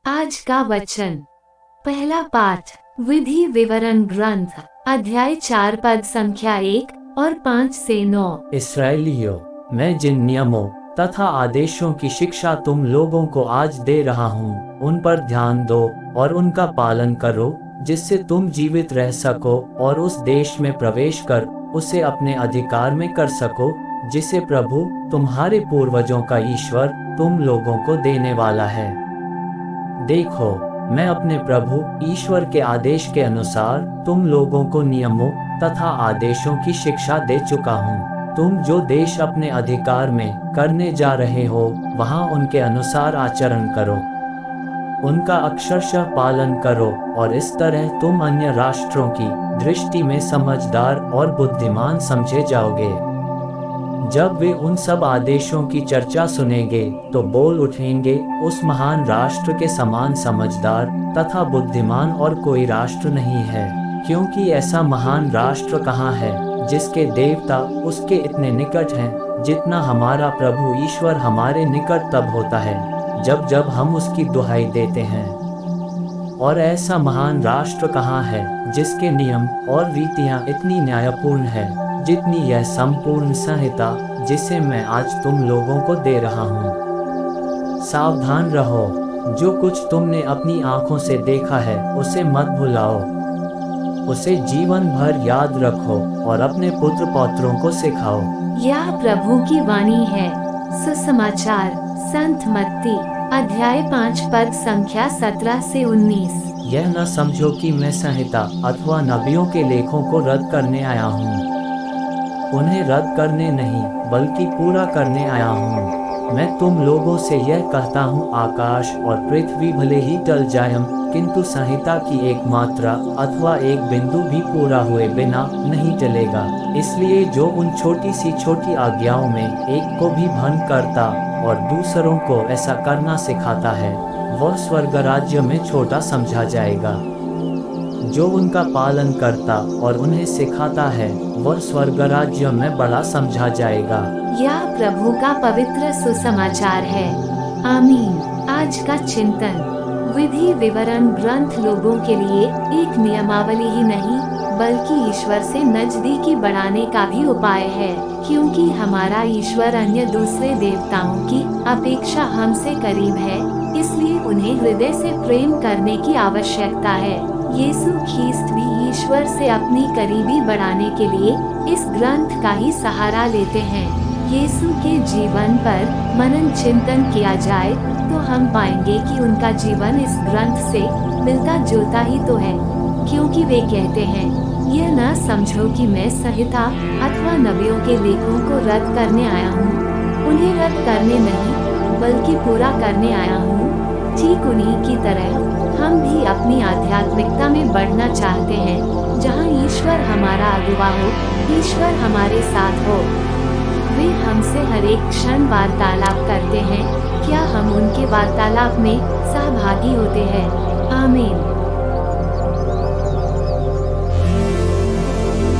आज का वचन। पहला पाठ विधि विवरण ग्रंथ अध्याय 4 पद संख्या 1 और 5 से 9। इस्राएलियों, मैं जिन नियमों तथा आदेशों की शिक्षा तुम लोगों को आज दे रहा हूँ, उन पर ध्यान दो और उनका पालन करो, जिससे तुम जीवित रह सको और उस देश में प्रवेश कर उसे अपने अधिकार में कर सको, जिसे प्रभु तुम्हारे पूर्वजों का ईश्वर तुम लोगों को देने वाला है। देखो, मैं अपने प्रभु ईश्वर के आदेश के अनुसार तुम लोगों को नियमों तथा आदेशों की शिक्षा दे चुका हूँ। तुम जो देश अपने अधिकार में करने जा रहे हो, वहाँ उनके अनुसार आचरण करो, उनका अक्षरशः पालन करो, और इस तरह तुम अन्य राष्ट्रों की दृष्टि में समझदार और बुद्धिमान समझे जाओगे। जब वे उन सब आदेशों की चर्चा सुनेंगे तो बोल उठेंगे, उस महान राष्ट्र के समान समझदार तथा बुद्धिमान और कोई राष्ट्र नहीं है, क्योंकि ऐसा महान राष्ट्र कहाँ है जिसके देवता उसके इतने निकट हैं, जितना हमारा प्रभु ईश्वर हमारे निकट तब होता है जब जब हम उसकी दुहाई देते हैं। और ऐसा महान राष्ट्र कहाँ है जिसके नियम और रीतियाँ इतनी न्यायपूर्ण है जितनी यह संपूर्ण संहिता जिसे मैं आज तुम लोगों को दे रहा हूँ। सावधान रहो, जो कुछ तुमने अपनी आंखों से देखा है उसे मत भुलाओ, उसे जीवन भर याद रखो और अपने पुत्र पौत्रों को सिखाओ। यह प्रभु की वाणी है। सुसमाचार संत मत्ती अध्याय 5 पद संख्या 17 से 19। यह न समझो कि मैं संहिता अथवा नबियों के लेखों को रद्द करने आया हूँ। उन्हें रद्द करने नहीं, बल्कि पूरा करने आया हूँ। मैं तुम लोगों से यह कहता हूँ, आकाश और पृथ्वी भले ही टल जाएं, किंतु संहिता की एक मात्रा अथवा एक बिंदु भी पूरा हुए बिना नहीं टलेगा। इसलिए जो उन छोटी सी छोटी आज्ञाओं में एक को भी भंग करता और दूसरों को ऐसा करना सिखाता है, वह स्वर्ग राज्य में छोटा समझा जाएगा। जो उनका पालन करता और उन्हें सिखाता है, वह स्वर्ग राज्य में बड़ा समझा जाएगा। यह प्रभु का पवित्र सुसमाचार है। आमीन। आज का चिंतन। विधि विवरण ग्रंथ लोगों के लिए एक नियमावली ही नहीं, बल्कि ईश्वर से नजदीकी बढ़ाने का भी उपाय है, क्योंकि हमारा ईश्वर अन्य दूसरे देवताओं की अपेक्षा हमसे करीब है, इसलिए उन्हें हृदय से प्रेम करने की आवश्यकता है। यीशु ख्रीस्त भी ईश्वर से अपनी करीबी बढ़ाने के लिए इस ग्रंथ का ही सहारा लेते हैं। यीशु के जीवन पर मनन चिंतन किया जाए तो हम पाएंगे कि उनका जीवन इस ग्रंथ से मिलता जुलता ही तो है, क्योंकि वे कहते हैं, यह न समझो कि मैं संहिता अथवा नबियों के लेखों को रद्द करने आया हूँ। उन्हें रद्द करने नहीं, बल्कि पूरा करने आया हूँ। ठीक उन्हीं की तरह हम भी अपनी आध्यात्मिकता में बढ़ना चाहते हैं, जहाँ ईश्वर हमारा अगुवा हो, ईश्वर हमारे साथ हो। वे हमसे हर एक क्षण वार्तालाप करते हैं। क्या हम उनके वार्तालाप में सहभागी होते हैं? आमीन।